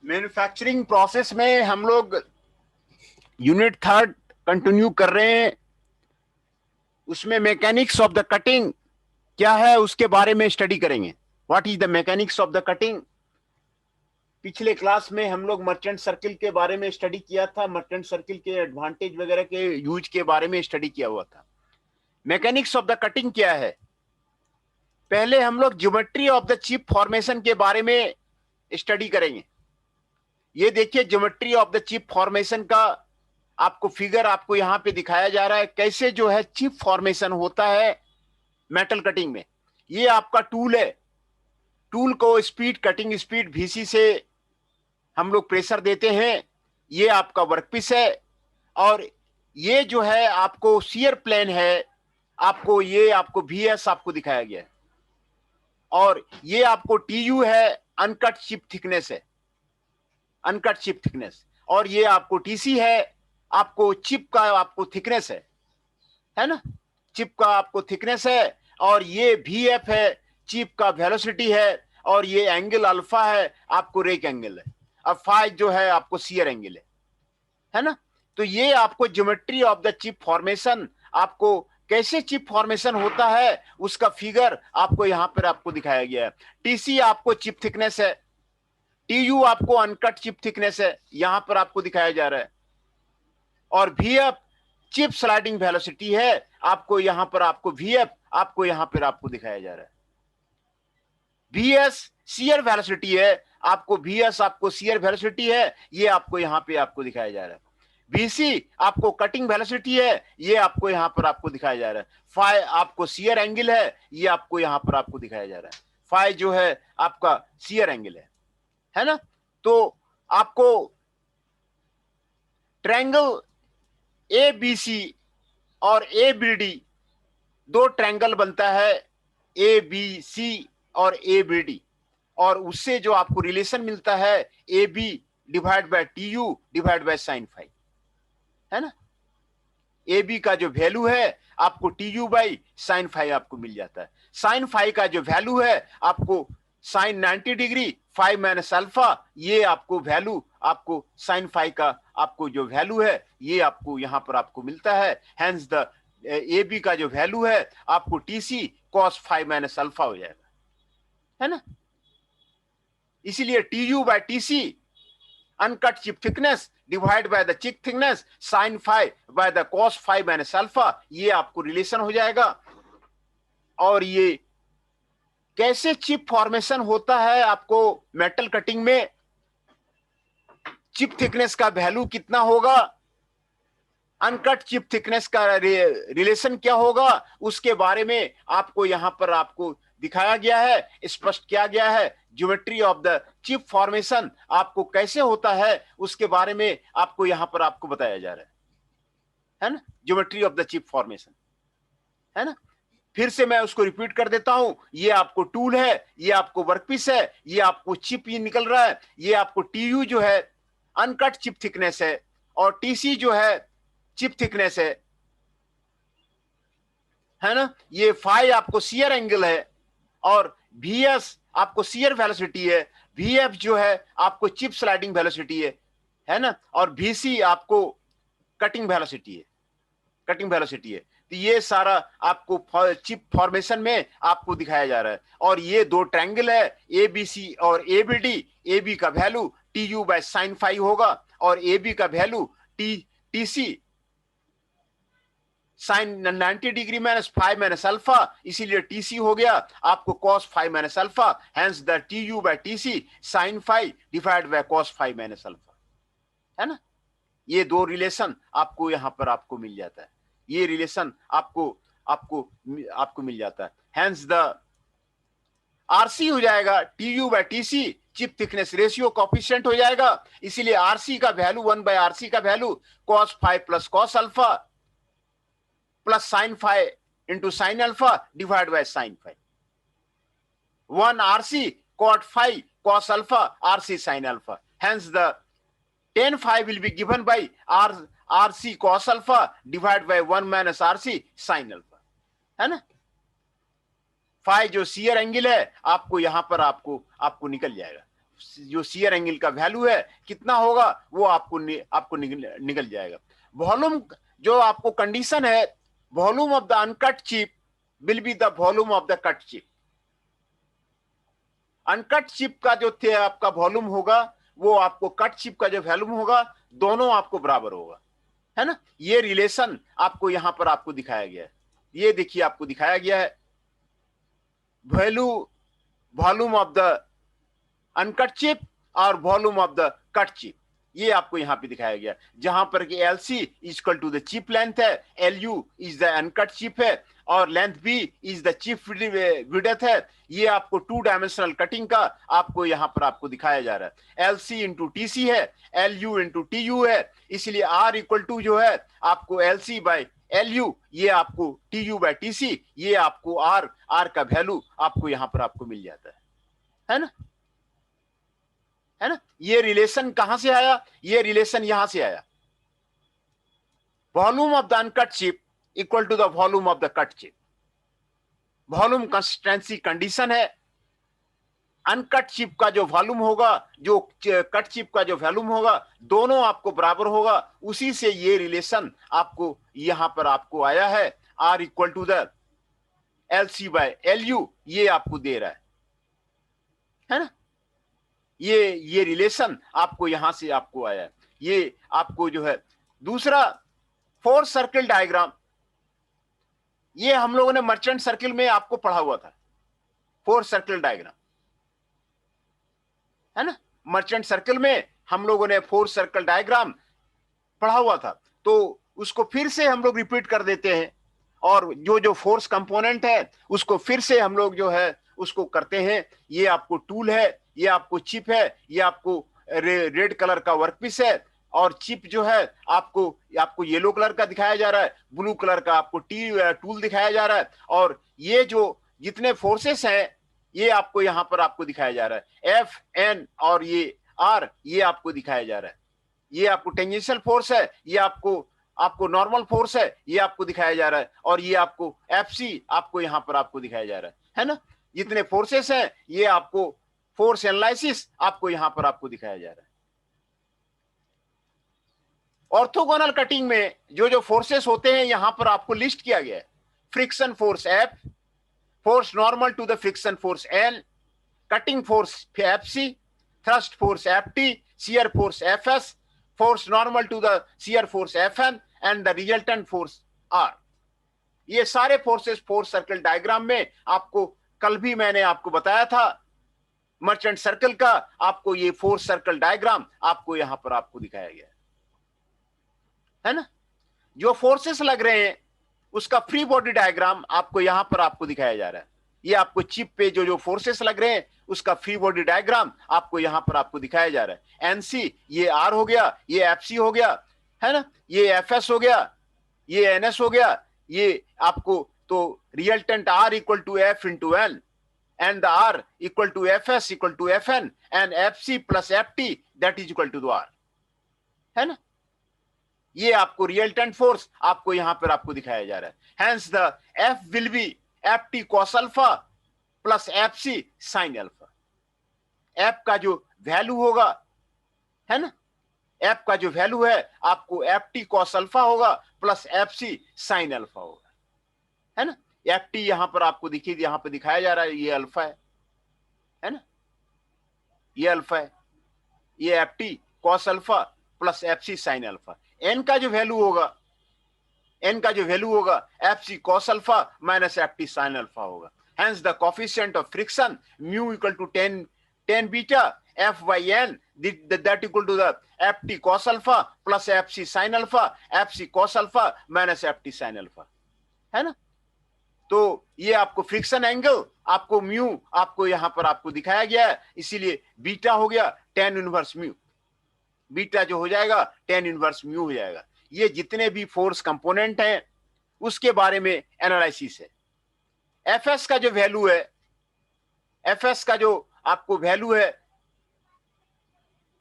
Manufacturing process में हम लोग यूनिट थर्ड कंटिन्यू कर रहे हैं। उसमें मैकेनिक्स ऑफ द कटिंग क्या है उसके बारे में स्टडी करेंगे। What is the mechanics of the cutting. पिछले क्लास में हम लोग मर्चेंट सर्किल के बारे में स्टडी किया था। मर्चेंट सर्किल के एडवांटेज वगैरह के यूज के बारे में स्टडी किया हुआ था। मैकेनिक्स ऑफ द कटिंग क्या है, पहले हम लोग geometry of the chip formation के बारे में स्टडी करेंगे। ये देखिए geometry of the chip formation का आपको फिगर आपको यहां पे दिखाया जा रहा है, कैसे जो है चिप फॉर्मेशन होता है मेटल कटिंग में। ये आपका टूल है, टूल को स्पीड कटिंग स्पीड VC से हम लोग प्रेशर देते हैं। ये आपका वर्कपीस है और ये जो है आपको शियर प्लेन है, आपको ये आपको VS आपको दिखाया गया है और ये आपको TU है, अनकट चिप थिकनेस है, अनकट चिप थिकनेस। और ये आपको TC है, आपको चिप का आपको थिकनेस है ना, चिप का आपको थिकनेस है। और ये VF है, चिप का वेलोसिटी है। और ये एंगल अल्फा है, आपको रेक एंगल है। अब फाइ जो है आपको शियर एंगल है ना। तो ये आपको geometry of the chip formation, आपको कैसे चिप फॉर्मेशन होता है उसका फिगर आपको यहां पर आपको दिखाया गया है। TC आपको चिप थिकनेस है, TU आपको अनकट चिप थिकनेस है, यहां पर आपको दिखाया जा रहा है। और VF चिप स्लाइडिंग वेलोसिटी है, आपको यहां पर आपको VF आपको यहां पर आपको दिखाया जा रहा है। VS शियर वेलोसिटी है, आपको VS आपको शियर वेलोसिटी है, ये आपको यहां पे आपको दिखाया जा रहा है। VC आपको कटिंग वेलोसिटी है, ये आपको यहां पर आपको दिखाया जा रहा है। फाइ आपको शियर एंगल है, ये आपको यहां पर आपको दिखाया जा रहा है। फाइ जो है आपका शियर एंगल है ना। तो आपको ट्रायंगल ABC और ABD दो ट्रायंगल बनता है, ABC और ABD, और उससे जो आपको रिलेशन मिलता है AB divide by TU divide by sine phi, है ना। AB का जो वैल्यू है आपको TU बाई साइन फाइ आपको मिल जाता है। साइन फाइ का जो वैल्यू है आपको साइन 90 डिग्री 5 माइनस अल्फा, ये आपको वैल्यू आपको साइन फाइ का आपको जो वैल्यू है ये आपको यहां पर आपको मिलता है। हेंस द AB का जो वैल्यू है आपको TC cos 5 माइनस अल्फा हो जाएगा, है ना। इसीलिए TU by TC uncut chip thickness divide by the chip thickness sine phi by the cos 5 minus alpha, ये आपको रिलेशन हो जाएगा। और ये कैसे चिप फॉर्मेशन होता है आपको मेटल कटिंग में, चिप थिकनेस का वैल्यू कितना होगा, अनकट चिप थिकनेस का रिलेशन क्या होगा, उसके बारे में आपको यहां पर आपको दिखाया गया है, स्पष्ट किया गया है। Geometry of the chip formation आपको कैसे होता है उसके बारे में आपको यहां पर आपको बताया जा रहा है ना। Geometry of the chip formation, है ना। फिर से मैं उसको रिपीट कर देता हूं। ये आपको टूल है, ये आपको वर्कपीस है, ये आपको चिप ये निकल रहा है, ये आपको TU जो है अनकट चिप थिकनेस है और TC जो है चिप थिकनेस है ना। ये फाइ आपको शियर एंगल है और VS आपको शियर वेलोसिटी है, VF जो है आपको चिप स्लाइडिंग वेलोसिटी है ना। और VC आपको कटिंग वेलोसिटी है, कटिंग वेलोसिटी है। तो ये सारा आपको चिप फॉर्मेशन में आपको दिखाया जा रहा है। और ये दो ट्रायंगल है ABC और ABD, AB का value TU by sine phi होगा और AB का value TC sine 90 degree minus 5 minus alpha, इसीलिए TC हो गया आपको cos 5 minus alpha. Hence the TU by TC sine phi divide by cos 5 minus alpha, है ना। ये दो रिलेशन आपको यहां पर आपको मिल जाता है, ये रिलेशन आपको आपको आपको मिल जाता है। हेंस द RC हो जाएगा TU by TC, chip thickness ratio coefficient हो जाएगा। इसीलिए RC का वैल्यू 1 बाय RC का value cos 5 plus cos alpha plus sine phi into sine alpha divide by sine phi. 1 RC cot 5 cos alpha RC sin alpha. Hence the tan phi will be given by RC cos alpha divided by 1 minus RC sin alpha, है ना। Phi जो shear angle है आपको यहां पर आपको निकल जाएगा। जो शियर एंगल का वैल्यू है कितना होगा वो आपको निकल जाएगा। वॉल्यूम जो आपको कंडीशन है, volume of the uncut chip will be the volume of the cut chip. Uncut chip का जो थे आपका वॉल्यूम होगा वो आपको कट चिप का जो वॉल्यूम होगा, दोनों आपको बराबर होगा, है ना। ये रिलेशन आपको यहां पर आपको दिखाया गया है, ये देखिए आपको दिखाया गया है volume of the uncut chip और volume of the cut chip, ये आपको यहां पे दिखाया गया, जहां पर कि L C equal to the chip length है, L U is the uncut chip है, और length B is the chip width है। ये आपको 2 डायमेंशनल कटिंग का आपको यहां पर आपको दिखाया जा रहा है। L C into T C है, L U into T U है, इसलिए आर इक्वल टू जो है आपको L C by L U, ये आपको T U by T C, ये आपको आर का वैल्यू आपको यहां पर आपको मिल जाता है ना, है ना। ये रिलेशन कहां से आया, ये रिलेशन यहां से आया, volume of the uncut chip equal to the volume of the cut chip. Volume consistency condition है, अनकट चिप का जो वॉल्यूम होगा, जो कट चिप का जो वॉल्यूम होगा, दोनों आपको बराबर होगा। उसी से ये रिलेशन आपको यहां पर आपको आया है, R equal to the L C by L U, ये आपको दे रहा है ना। ये रिलेशन आपको यहां से आपको आया है। ये आपको जो है दूसरा फोर्स सर्किल डायग्राम, ये हम लोगों ने मर्चेंट सर्किल में आपको पढ़ा हुआ था, फोर्स सर्किल डायग्राम, है ना। मर्चेंट सर्किल में हम लोगों ने फोर्स सर्किल डायग्राम पढ़ा हुआ था, तो उसको फिर से हम लोग रिपीट कर देते हैं, और जो जो फोर्स कंपोनेंट है उसको फिर से हम लोग जो है उसको करते हैं। ये आपको टूल है, ये आपको चिप है, ये आपको रेड कलर का वर्कपीस है, और चिप जो है आपको येलो कलर का दिखाया जा रहा है, ब्लू कलर का आपको टूल दिखाया जा रहा है, और ये जो जितने फोर्सेस हैं ये आपको यहां पर आपको दिखाया जा रहा है, एफ एन और ये आर, ये आपको दिखाया जा रहा है। ये आपको टेंजेंशियल फोर्स है, ये आपको नॉर्मल फोर्स है, ये आपको दिखाया जा रहा है, और ये आपको एफ सी आपको यहां पर आपको दिखाया जा रहा है ना। जितने फोर्सेस हैं ये आपको फोर्स एनालिसिस आपको यहां पर आपको दिखाया जा रहा है। ऑर्थोगोनल कटिंग में जो जो फोर्सेस होते हैं यहां पर आपको लिस्ट किया गया है। Friction force F, force normal to the friction force L, cutting force F C, thrust force F T, shear force F S, force normal to the shear force F N, and the resultant force R. ये सारे forces force circle diagram में आपको कल भी मैंने आपको बताया था, मर्चेंट सर्किल का आपको ये फोर्स सर्किल डायग्राम आपको यहां पर आपको दिखाया गया है ना। जो फोर्सेस लग रहे हैं उसका फ्री बॉडी डायग्राम आपको यहां पर आपको दिखाया जा रहा है। ये आपको चिप पे जो जो फोर्सेस लग रहे हैं उसका फ्री बॉडी डायग्राम आपको यहां पर आपको दिखाया जा रहा है। एनसी ये आर हो गया, ये एफसी हो गया, है ना, ये एफएस हो गया, ये एनएस हो गया, ये आपको तो resultant R equal to F into N, and the R equal to Fs equal to Fn, and Fc plus Ft that is equal to the R, है ना। ये आपको रिजल्टेंट फोर्स आपको यहां पर आपको दिखाया जा रहा है। Hence the F will be Ft cos alpha plus Fc sin alpha। F का जो वैल्यू होगा, है ना, F का जो वैल्यू है आपको Ft cos alpha होगा प्लस Fc sin alpha होगा, है ना। एफ टी यहां पर आपको देखिए यहां पर दिखाया जा रहा है, ये अल्फा है ना, ये अल्फा है, ये F T cos alpha plus F C sine alpha. N का जो वैल्यू होगा, एन का जो वैल्यू होगा F C cos alpha minus F T sine alpha होगा। Hence the coefficient of friction mu equal to 10 beta F by N, that equal to the F T cos alpha plus F C sine alpha, F C cos alpha minus F T sine alpha, है ना। तो ये आपको friction angle आपको mu आपको यहां पर आपको दिखाया गया है, इसीलिए बीटा हो गया tan इनवर्स म्यू, बीटा जो हो जाएगा tan इनवर्स म्यू हो जाएगा। ये जितने भी फोर्स कंपोनेंट हैं उसके बारे में एनालिसिस है। एफएस का जो वैल्यू है, एफएस का जो आपको वैल्यू है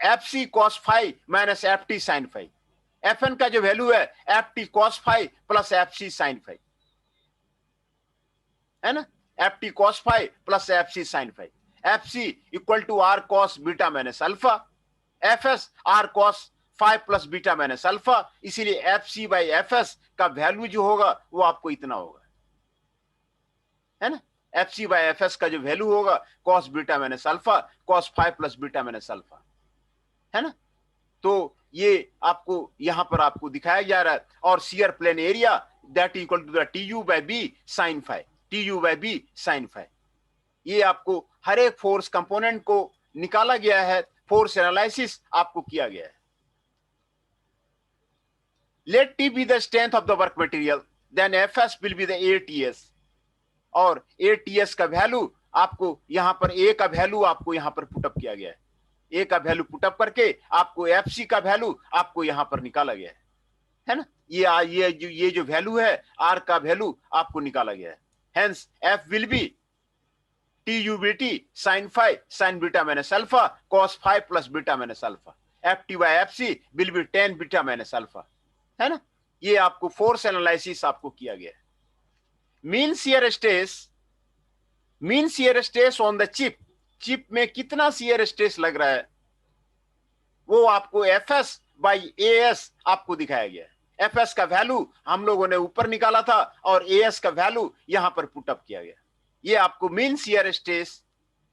F C cos five minus F T sine five, FN का जो वैल्यू है F T cos five plus F C sine five, है ना, F T cos five plus F C sine five. F C equal to R cos beta minus alpha, F S R cos 5 plus beta minus alpha, इसीलिए F C by F S का value जो होगा वो आपको इतना होगा, है ना। F C by F S का जो वैल्यू होगा cos beta minus alpha cos 5 plus beta minus alpha, है ना। तो ये आपको यहां पर आपको दिखाया जा रहा है। और shear plane area that equal to the T U by B sine five, T U by B sine five. ये आपको हर एक फोर्स कंपोनेंट को निकाला गया है, फोर्स एनालिसिस आपको किया गया है। Let T be the strength of the work material, then F S will be the ATS, और एटीएस का वैल्यू आपको यहां पर ए का वैल्यू आपको यहां पर पुटअप किया गया है। ए का वैल्यू पुटअप करके आपको एफ सी का वैल्यू आपको यहां पर निकाला गया है ना। ये जो वैल्यू है आर का वैल्यू आपको निकाला गया है। Hence F will be T U B T sine five sine beta minus alpha cos 5 plus beta minus alpha, F T by F C will be 10 beta minus alpha, है ना। ये आपको force analysis आपको किया गया है। Mean shear stress on the chip, chip में कितना शियर स्ट्रेस लग रहा है वो आपको F S by A S आपको दिखाया गया है। एफ एस का वैल्यू हम लोगों ने ऊपर निकाला था और ए एस का वैल्यू यहां पर पुटअप किया गया। ये आपको मीन शियर स्ट्रेस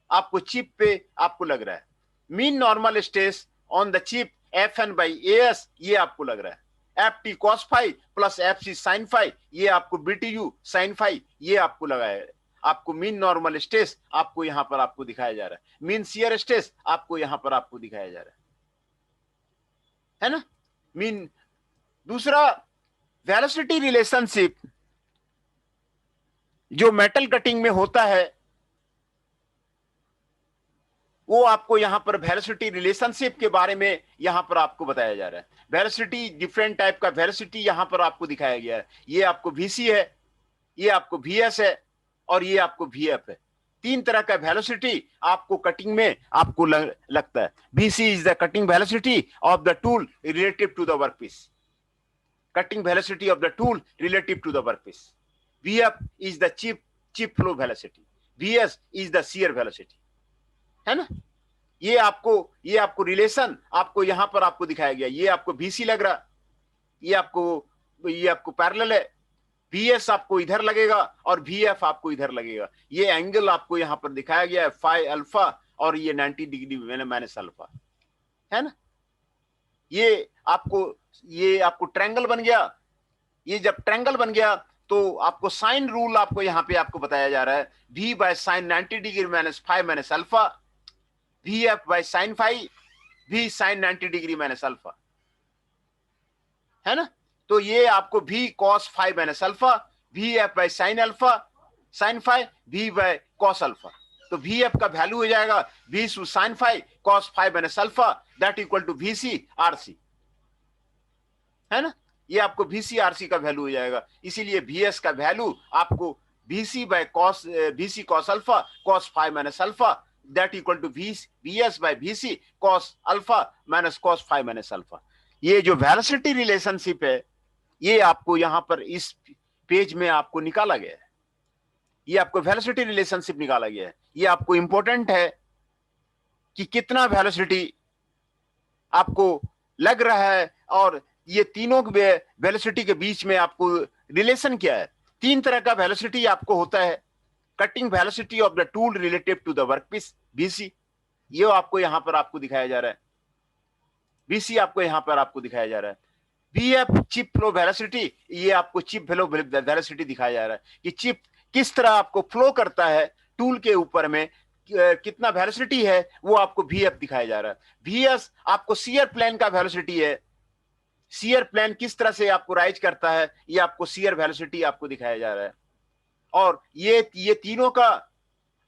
आपको चिप पे आपको लग रहा है। Mean normal stress on the chip F N by A S ये आपको लग रहा है। F T cos five plus F C sine five ये आपको बीटीयू साइन फाइव ये आपको लगाया है। आपको मीन नॉर्मल स्ट्रेस आपको यहां पर आपको दिखाया जा रहा है, मीन शियर स्ट्रेस आपको यहां पर आपको दिखाया जा रहा है ना। मीन दूसरा वेलोसिटी रिलेशनशिप जो मेटल कटिंग में होता है वो आपको यहां पर वेलोसिटी रिलेशनशिप के बारे में यहां पर आपको बताया जा रहा है। वेलोसिटी डिफरेंट टाइप का वेलोसिटी यहां पर आपको दिखाया गया है। ये आपको वीसी है, ये आपको वीएस है और ये आपको वीएफ है। तीन तरह का वेलोसिटी आपको कटिंग में आपको लगता है। VC is the cutting velocity of the tool relative to the workpiece, cutting velocity of the tool relative to the workpiece. VF is the chip flow velocity, VS is the shear velocity, है ना। ये आपको relation आपको यहां पर आपको दिखाया गया। ये आपको वीसी लग रहा, ये आपको पैरेलल है। वीएस आपको इधर लगेगा और वीएफ आपको इधर लगेगा। ये एंगल आपको यहां पर दिखाया गया है फाइ अल्फा और ये 90 डिग्री माइनस अल्फा, है ना। ये आपको ट्रायंगल बन गया। ये जब ट्रायंगल बन गया तो आपको साइन रूल आपको यहां पे आपको बताया जा रहा है। V by sine 90 degree minus 5 minus alpha, V F by sine 5, V sine 90 degree minus alpha, है ना। तो ये आपको V cos 5 minus alpha, V F by sine alpha sine 5, V by cos alpha. तो वी एफ का value हो जाएगा V sine 5 cos 5 minus alpha that equal to V C R C, है ना। ये आपको वीसी आरसी का value हो जाएगा। इसीलिए वीएस का वैल्यू आपको VC by cos VC cos alpha cos 5 minus alpha that equal to VS by VC cos alpha minus cos 5 minus alpha. ये जो वेलोसिटी रिलेशनशिप है ये आपको यहां पर इस पेज में आपको निकाला गया है। ये आपको वेलोसिटी रिलेशनशिप निकाला गया है। ये आपको इंपॉर्टेंट है कि कितना वेलोसिटी आपको लग रहा है और ये तीनों वेलोसिटी के बीच में आपको रिलेशन क्या है। तीन तरह का वेलोसिटी आपको होता है। Cutting velocity of the tool relative to the workpiece BC, ये आपको यहां पर आपको दिखाया जा रहा है। बीसी आपको यहां पर आपको दिखाया जा रहा है। वीएफ चिप फ्लो वेलोसिटी, ये आपको चिप फ्लो वेलोसिटी दिखाया जा रहा है कि चिप किस तरह आपको फ्लो करता है टूल के ऊपर में, कितना वेलोसिटी है वो आपको वीएफ दिखाया जा रहा है। वीएस आपको शियर प्लेन का वेलोसिटी है, शियर प्लेन किस तरह से आपको राइज करता है ये आपको शियर वेलोसिटी आपको दिखाया जा रहा है। और ये तीनों का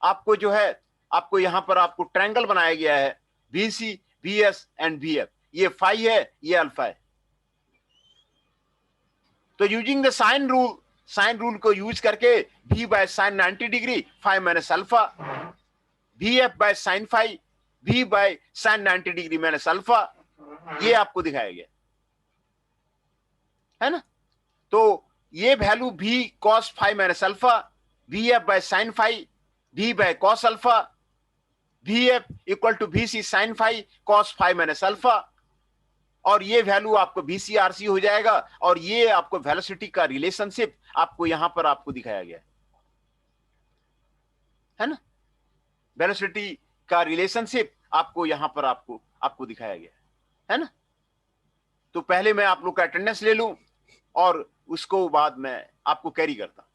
आपको जो है आपको यहां पर आपको ट्रायंगल बनाया गया है, वीसी वीएस एंड वीएफ। ये फाई है, ये अल्फा है। तो यूजिंग द साइन रूल को यूज करके V by sine 90 degree 5 minus alpha, VF by sine 5, V by sine 90 degree minus alpha, ये आपको दिखाया गया, है ना। तो ये value V cos 5 minus alpha, V F by sine 5, V by cos alpha, VF equal to VC sine phi cos phi minus alpha, और ये वैल्यू आपको VCRC हो जाएगा, और ये आपको वेलोसिटी का रिलेशनशिप आपको यहां पर आपको दिखाया गया है ना, वेलोसिटी का रिलेशनशिप आपको यहां पर आपको दिखाया गया है ना। तो पहले मैं आप लोग का अटेंडेंस ले लूं और उसको बाद में आपको कैरी करता।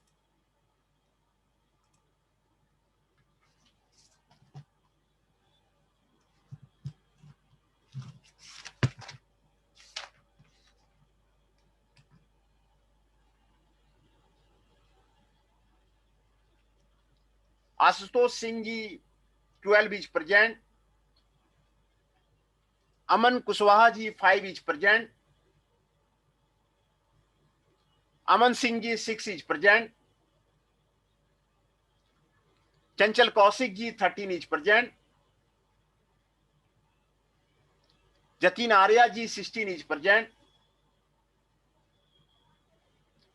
Ashutosh Singh ji 12 is present, Aman Kushwaha ji 5 is present, Aman Singh ji 6 is present, Chanchal Kaushik ji 13 is present, Jatin Arya ji 16 is present,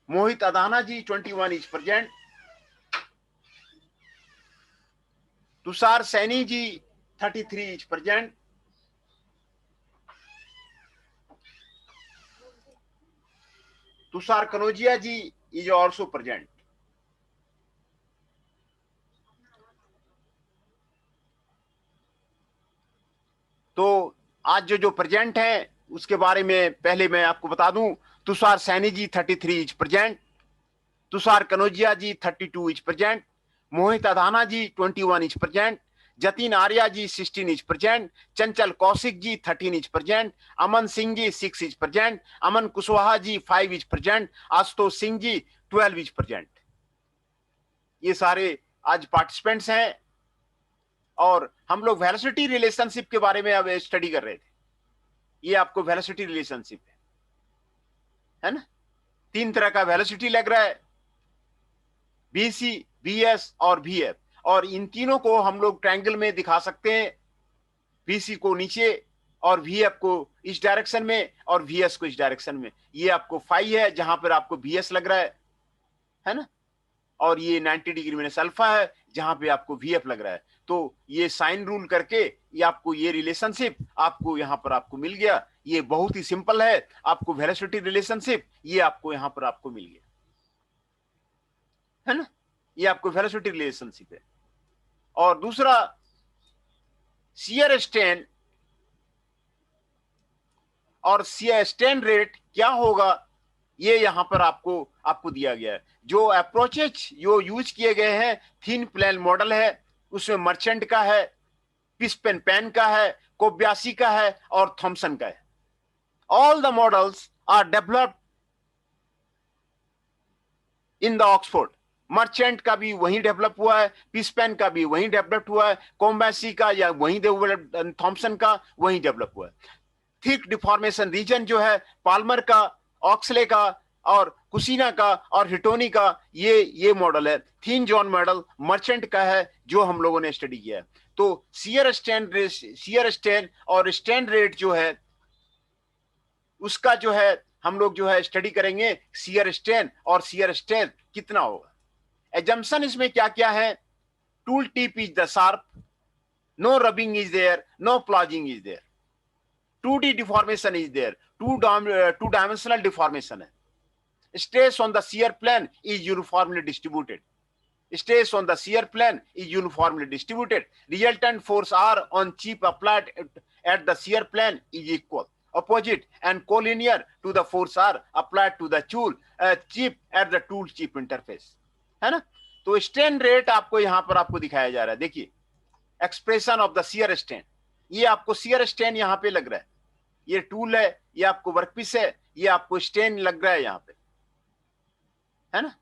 Mohit Adana ji 21 is present, Tushar Saini ji 33 is present, Tushar Kanaujia ji is also present. तो आज जो प्रेजेंट है उसके बारे में पहले मैं आपको बता दूं। Tushar Saini ji 33 is present, Tushar Kanaujia ji 32 is present, Mohit Adana ji 21 is present, Jatin Arya ji 16 is present, Chanchal Kaushik ji 13 is present, Aman Singh ji 6 is present, Aman Kushwaha ji 5 is present, Ashutosh Singh ji 12 is present. ये सारे आज पार्टिसिपेंट्स हैं और हम लोग वेलोसिटी रिलेशनशिप के बारे में अब स्टडी कर रहे थे। ये आपको वेलोसिटी रिलेशनशिप है ना। 3 तरह का वेलोसिटी लग रहा है, VC, VS और VF, और इन तीनों को हम लोग ट्रायंगल में दिखा सकते हैं। VC को नीचे और VF को इस डायरेक्शन में और VS को इस डायरेक्शन में। ये आपको फाई है जहां पर आपको VS लग रहा है ना, और ये 90 डिग्री माइनस अल्फा है जहां पे आपको VF लग रहा है। तो ये साइन रूल करके ये आपको ये रिलेशनशिप आपको यहां पर आपको मिल गया। ये बहुत ही सिंपल है, आपको वेलोसिटी रिलेशनशिप ये आपको यहां पर आपको मिल गया है ना। ये आपको वेलोसिटी रिलेशनशिप है। और दूसरा शियर स्ट्रेन और शियर स्ट्रेन रेट क्या होगा, ये यहां पर आपको दिया गया है। जो अप्रोचेज जो यूज किए गए हैं, थिन प्लेन मॉडल है, उसमें मर्चेंट का है, पिस्पेन पेन का है, कोब्यासी का है और थॉमसन का है। All the models are developed in the Oxford. Merchant का भी वहीं डेवलप हुआ है, पिस्पेन का भी वहीं डेवलप हुआ है, कोम्बैसी का या वहीं डेवलप, थॉमसन का वहीं डेवलप हुआ है। थिक डिफॉर्मेशन रीजन जो है पाल्मर का, ऑक्सले का और कुसीना का और हिटोनी का, ये मॉडल है। थीन जॉन मॉडल मर्चेंट का है जो हम लोगों ने स्टडी किया है। तो शियर स्ट्रेन और स्ट्रेन रेट जो है उसका जो है हम लोग जो है स्टडी करेंगे, शियर स्ट्रेन और शियर स्ट्रेन कितना होगा। एजम्पशन इसमें क्या क्या है, tool tip is the sharp, no rubbing is there, no ploughing is there, 2D deformation is there, two-dimensional deformation है, stress on the shear plane is uniformly distributed, stress on the shear plane is uniformly distributed, resultant force R on chip applied at the shear plane is equal, opposite and collinear to the force R applied to the chip at the tool chip interface, है ना। तो strain rate आपको यहां पर आपको दिखाया जा रहा है। देखिए expression of the shear strain, ये आपको शियर स्ट्रेन यहां पे लग रहा है, ये टूल है, ये आपको वर्कपीस है, ये आपको स्ट्रेन लग रहा है यहां पे, है ना।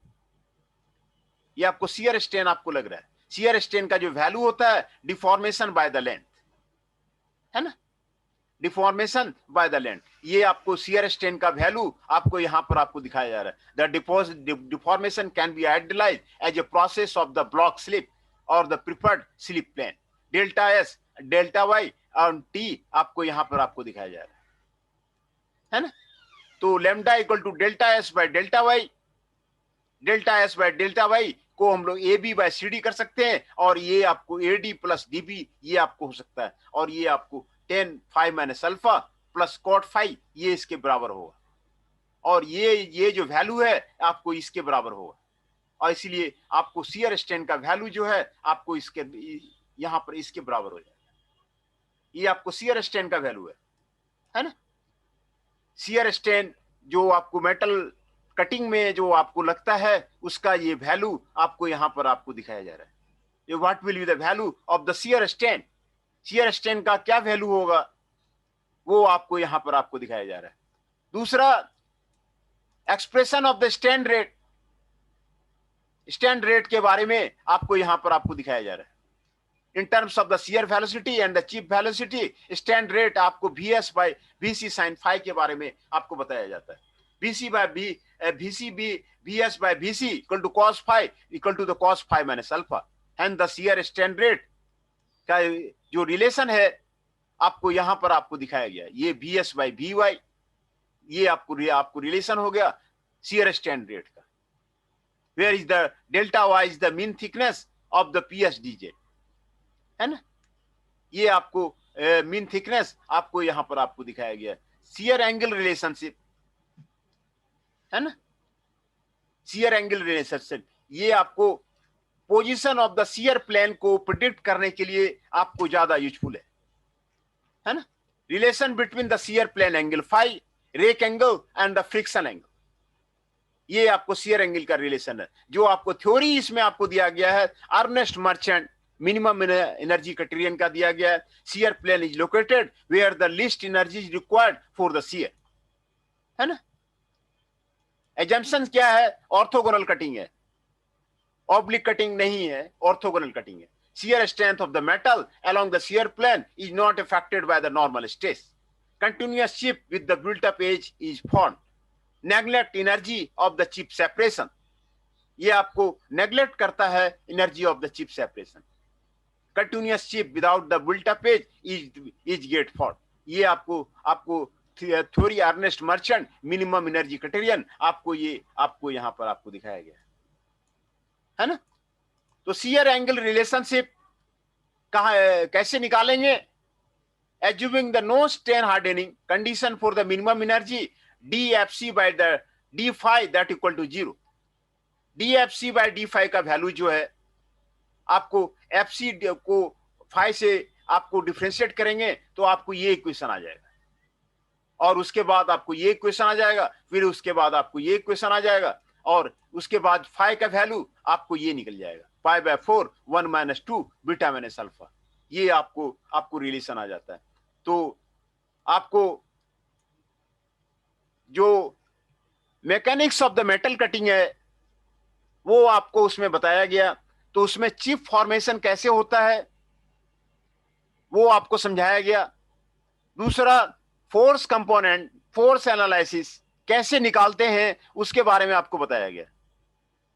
ये आपको शियर स्ट्रेन आपको लग रहा है। शियर स्ट्रेन का जो वैल्यू होता है डिफॉर्मेशन बाय द लेंथ, है ना, डिफॉर्मेशन बाय द लेंथ। ये आपको शियर स्ट्रेन का वैल्यू आपको यहां पर आपको दिखाया जा रहा है। The deformation can be idealise as a process of the block slip और the preferred slip plane. Delta S, delta Y और टी आपको यहां पर आपको दिखाया जा रहा है ना। तो lambda equal to delta S by delta Y को हम लोग A B by C D कर सकते हैं, और ये आपको A D plus D B ये आपको हो सकता है, और ये आपको tan five minus alpha plus cot five ये इसके बराबर होगा, और ये जो वैल्यू है आपको इसके बराबर होगा, और इसलिए आपको शियर स्ट्रेन का वैल्यू जो है आपको इसके यहां पर इसके बराबर हो जाएगा। ये आपको शियर स्ट्रेन का वैल्यू है ना। शियर स्ट्रेन जो आपको मेटल कटिंग में जो आपको लगता है उसका ये वैल्यू आपको यहां पर आपको दिखाया जा रहा है। ये what will be the value of the shear strain, shear strain का क्या वैल्यू होगा वो आपको यहां पर आपको दिखाया जा रहा है। दूसरा, expression of the strain rate, strain rate के बारे में आपको यहां पर आपको दिखाया जा रहा है। In terms of the shear velocity and the chip velocity, strain rate आपको VS बाय VC sin phi के बारे में आपको बताया जाता है। VS by VC equal to cos phi equal to the cos phi minus alpha, and the shear strain rate का जो रिलेशन है आपको यहां पर आपको दिखाया गया। ये VS by VY ये आपको रिलेशन हो गया shear strain rate का। Where is the delta Y is the mean thickness of the PSDJ, है ना। ये आपको मीन थिकनेस आपको यहां पर आपको दिखाया गया। शियर एंगल रिलेशनशिप, है ना, शियर एंगल रिलेशनशिप ये आपको position of the shear plane को प्रिडिक्ट करने के लिए आपको ज्यादा यूजफुल है ना। Relation between the shear plane angle phi, rake angle and the friction angle, ये आपको शियर एंगल का रिलेशन है जो आपको थ्योरी इसमें आपको दिया गया है। Ernest Merchant minimum energy criterion का दिया गया है। Shear plane is located where the least energy is required for the shear, है ना। एजम्पशन क्या है? ऑर्थोगोनल कटिंग है, ऑब्लिक कटिंग नहीं है, ऑर्थोगोनल कटिंग है। Shear strength of the metal along the shear plane is not affected by the normal stress. Continuous chip with the built-up edge is formed. Neglect energy of the chip separation. ये आपको neglect करता है energy of the chip separation. Continuous chip without the built-up edge is get formed. ये आपको theory Ernest Merchant minimum energy criterion आपको यहां पर आपको दिखाया गया है ना। तो शियर एंगल रिलेशनशिप कैसे निकालेंगे? Assuming the no strain hardening condition for the minimum energy DFC by the D phi that equal to 0। DFC by D phi का वैल्यू जो है आपको FC को phi से आपको डिफरेंशिएट करेंगे तो आपको ये इक्वेशन आ जाएगा, और उसके बाद आपको ये इक्वेशन आ जाएगा, फिर उसके बाद आपको ये इक्वेशन आ जाएगा, और उसके बाद फाई का वैल्यू आपको ये निकल जाएगा pi by 4 1 minus 2 beta minus alpha. ये आपको रिलेशन आ जाता है। तो आपको जो mechanics of the metal cutting है वो आपको उसमें बताया गया। तो उसमें चिप फॉर्मेशन कैसे होता है वो आपको समझाया गया। दूसरा, फोर्स कंपोनेंट, फोर्स एनालिसिस कैसे निकालते हैं उसके बारे में आपको बताया गया।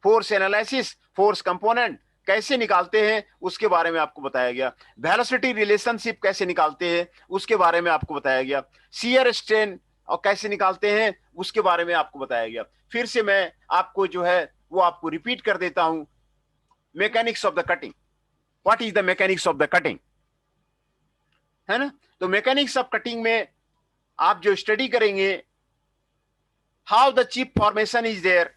फोर्स एनालिसिस, फोर्स कंपोनेंट कैसे निकालते हैं उसके बारे में आपको बताया गया। वेलोसिटी रिलेशनशिप कैसे निकालते हैं उसके बारे में आपको बताया गया। शियर स्ट्रेन और कैसे निकालते हैं उसके बारे में आपको बताया गया। फिर से मैं आपको जो है वो आपको रिपीट कर देता हूं। Mechanics of the cutting, what is the mechanics of the cutting, है ना। तो मैकेनिक्स ऑफ कटिंग में आप जो स्टडी करेंगे, how the chip formation is there,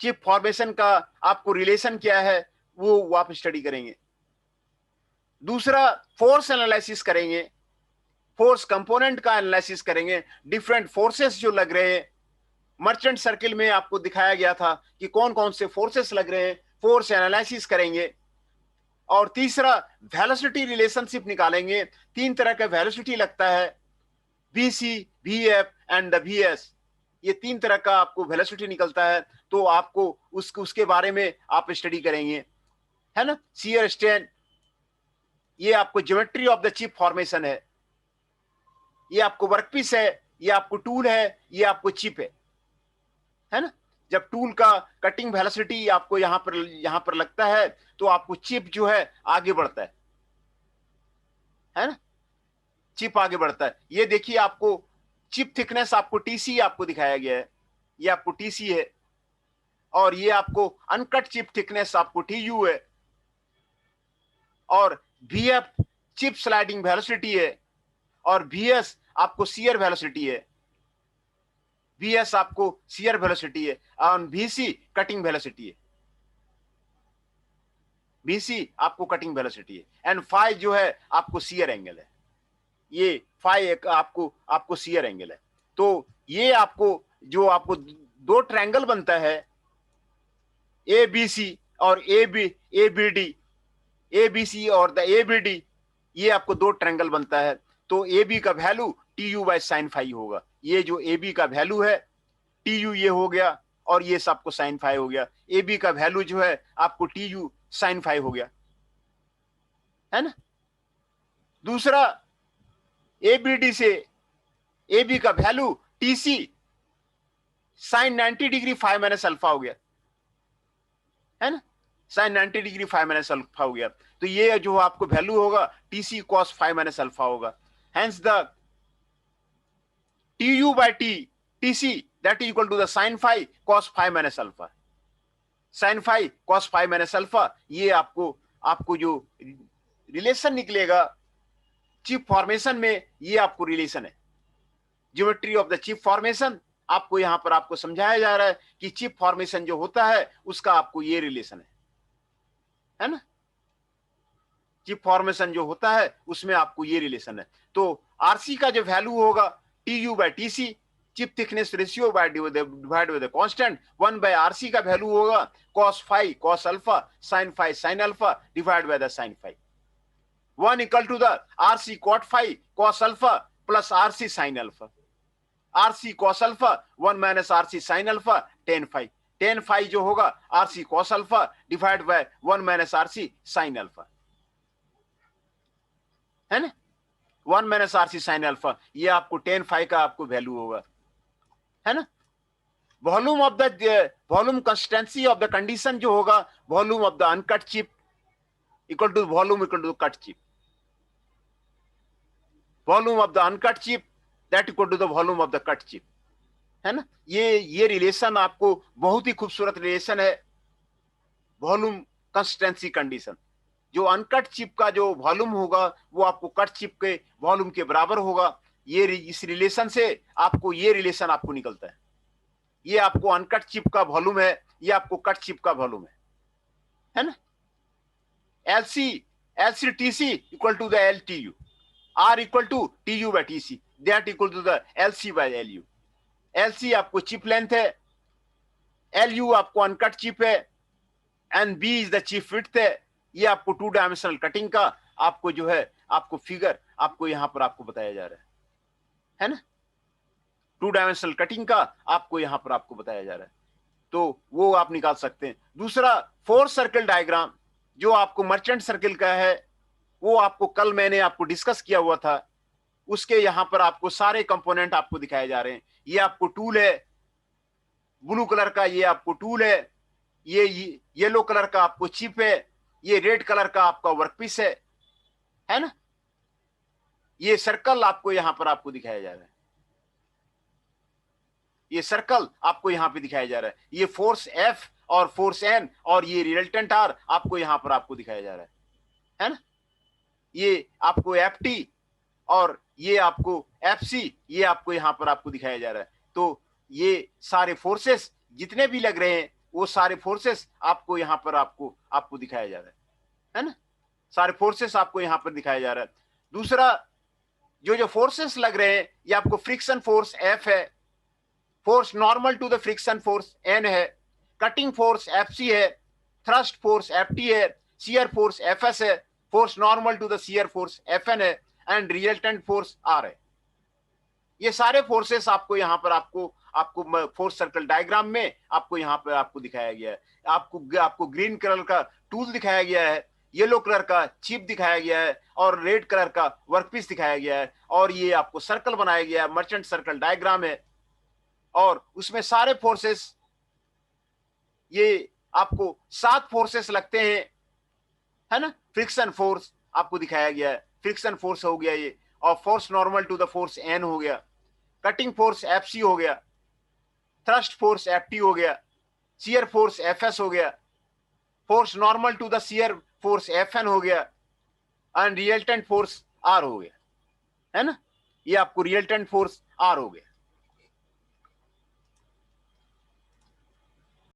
chip formation का आपको रिलेशन क्या है वो आप स्टडी करेंगे। दूसरा, फोर्स एनालिसिस करेंगे, फोर्स कंपोनेंट का एनालिसिस करेंगे, डिफरेंट फोर्सेस जो लग रहे हैं। मर्चेंट सर्किल में आपको दिखाया गया था कि कौन कौन से फोर्सेस लग रहे हैं, फोर्स एनालिसिस करेंगे। और तीसरा, वेलोसिटी रिलेशनशिप निकालेंगे। 3 तरह का वेलोसिटी लगता है, VC, VF and the VS। ये 3 तरह का आपको वेलोसिटी निकलता है, तो आपको उसके बारे में आप स्टडी करेंगे, है ना। शियर स्ट्रेन, ये आपको geometry of the chip formation है। ये आपको वर्कपीस है, ये आपको टूल है, ये आपको चिप है ना। जब टूल का कटिंग वेलोसिटी आपको यहां पर लगता है तो आपको चिप जो है आगे बढ़ता है ना, चिप आगे बढ़ता है। ये देखिए आपको चिप थिकनेस आपको TC आपको दिखाया गया है, ये आपको TC है और ये आपको अनकट चिप थिकनेस आपको TU है, और VF चिप स्लाइडिंग वेलोसिटी है, और VS आपको शियर वेलोसिटी है, VS आपको शियर वेलोसिटी है, और VC कटिंग वेलोसिटी है, VC आपको कटिंग वेलोसिटी है, एंड फाई जो है आपको शियर एंगल है। ये फाई एक आपको शियर एंगल है। तो ये आपको जो आपको दो ट्रायंगल बनता है ABC और ABD, ABC और द ABD, ये आपको दो ट्रायंगल बनता है। तो AB का value TU by sine phi होगा। ये जो AB का वैल्यू है TU ये हो गया, और ये सब आपको साइन फाई हो गया। AB का वैल्यू जो है आपको TU साइन फाई हो गया, है ना। दूसरा ABD से AB का value TC sine 90 degree five minus alpha हो गया, है ना, sine 90 degree five minus alpha हो गया। तो ये जो आपको वैल्यू होगा TC cos five minus alpha होगा। Hence the TU by TC that is equal to the sine five cos five minus alpha. Sine five cos five minus alpha, ये आपको जो रिलेशन निकलेगा चिप फॉर्मेशन में, ये आपको relation है। Geometry of the chip formation आपको यहां पर आपको समझाया जा रहा है कि चिप फॉर्मेशन जो होता है उसका आपको ये रिलेशन है ना। चिप फॉर्मेशन जो होता है उसमें आपको ये रिलेशन है। तो आरसी का जो वैल्यू होगा TU by TC, chip thickness ratio by divide by the constant, 1 by RC का वैल्यू होगा cos phi cos alpha sin phi sin alpha divide by the sin phi, 1 equal to the RC cot phi cos alpha plus RC sin alpha. RC cos alpha 1 minus RC sin alpha tan phi, tan phi जो होगा RC cos alpha divide by 1 minus RC sin alpha, है ना। 1 minus RC sin alpha, ये आपको tan phi का आपको value होगा, है ना। Volume of the volume consistency of the condition जो होगा volume of the uncut chip equal to volume equal to cut chip, volume of the uncut chip that equal to the volume of the cut chip, है ना। ये relation आपको बहुत ही खूबसूरत relation है, volume consistency condition. जो uncut chip का जो वॉल्यूम होगा वो आपको कट चिप के वॉल्यूम के बराबर होगा। ये इस रिलेशन से आपको ये रिलेशन आपको निकलता है। ये आपको अनकट चिप का वॉल्यूम है, ये आपको कट चिप का वॉल्यूम है ना। LCTC equal to the LTU, R equal to TU by TC that equal to the LC by LU। LC आपको चिप लेंथ है, LU आपको अनकट चिप है, and B is the chip width है। ये आपको 2 dimensional cutting का आपको जो है आपको फिगर आपको यहां पर आपको बताया जा रहा है ना। 2 डायमेंशनल कटिंग का आपको यहां पर आपको बताया जा रहा है, तो वो आप निकाल सकते हैं। दूसरा फोर्स सर्कल डायग्राम जो आपको मर्चेंट सर्कल का है, वो आपको कल मैंने आपको डिस्कस किया हुआ था। उसके यहां पर आपको सारे कंपोनेंट आपको दिखाए जा रहे हैं। ये आपको टूल है ब्लू कलर का, ये आपको टूल है, ये येलो कलर का आपको चिप है, ये रेड कलर का आपका वर्कपीस है ना। ये सर्कल आपको यहां पर आपको दिखाया जा रहा है, ये सर्कल आपको यहां पे दिखाया जा रहा है। ये फोर्स F और फोर्स N और ये रिजल्टेंट R आपको यहां पर आपको दिखाया जा रहा है ना। ये आपको FT और ये आपको FC ये आपको यहां पर आपको दिखाया जा रहा है। तो ये सारे फोर्सेस जितने भी लग रहे हैं वो सारे फोर्सेस आपको यहां पर आपको दिखाया जा रहा है ना। सारे फोर्सेस आपको यहां पर दिखाया जा रहा है। दूसरा जो फोर्सेस लग रहे हैं ये आपको फ्रिक्शन फोर्स F है, force normal to the friction force N है, कटिंग फोर्स FC है, थ्रस्ट फोर्स FT है, शियर फोर्स FS है, force normal to the shear force FN है, एंड रिजल्टेंट फोर्स R है। ये सारे फोर्सेस आपको यहां पर आपको फोर्स सर्कल डायग्राम में आपको यहां पर आपको दिखाया गया है। आपको ग्रीन कलर का टूल दिखाया गया है, येलो कलर का चिप दिखाया गया है, और रेड कलर का वर्कपीस दिखाया गया है, और ये आपको सर्कल बनाया गया है, मर्चेंट सर्कल डायग्राम है। और उसमें सारे फोर्सेस ये आपको 7 फोर्सेस लगते हैं, है ना। फ्रिक्शन फोर्स आपको दिखाया गया है, फ्रिक्शन फोर्स हो गया ये, और force normal to the force N हो गया, कटिंग फोर्स FC हो गया, थ्रस्ट फोर्स FT हो गया, शियर फोर्स एफ एस हो गया, force normal to the shear force F N हो गया, एंड रिजल्टेंट फोर्स आर हो गया, है ना। ये आपको रिजल्टेंट फोर्स आर हो गया।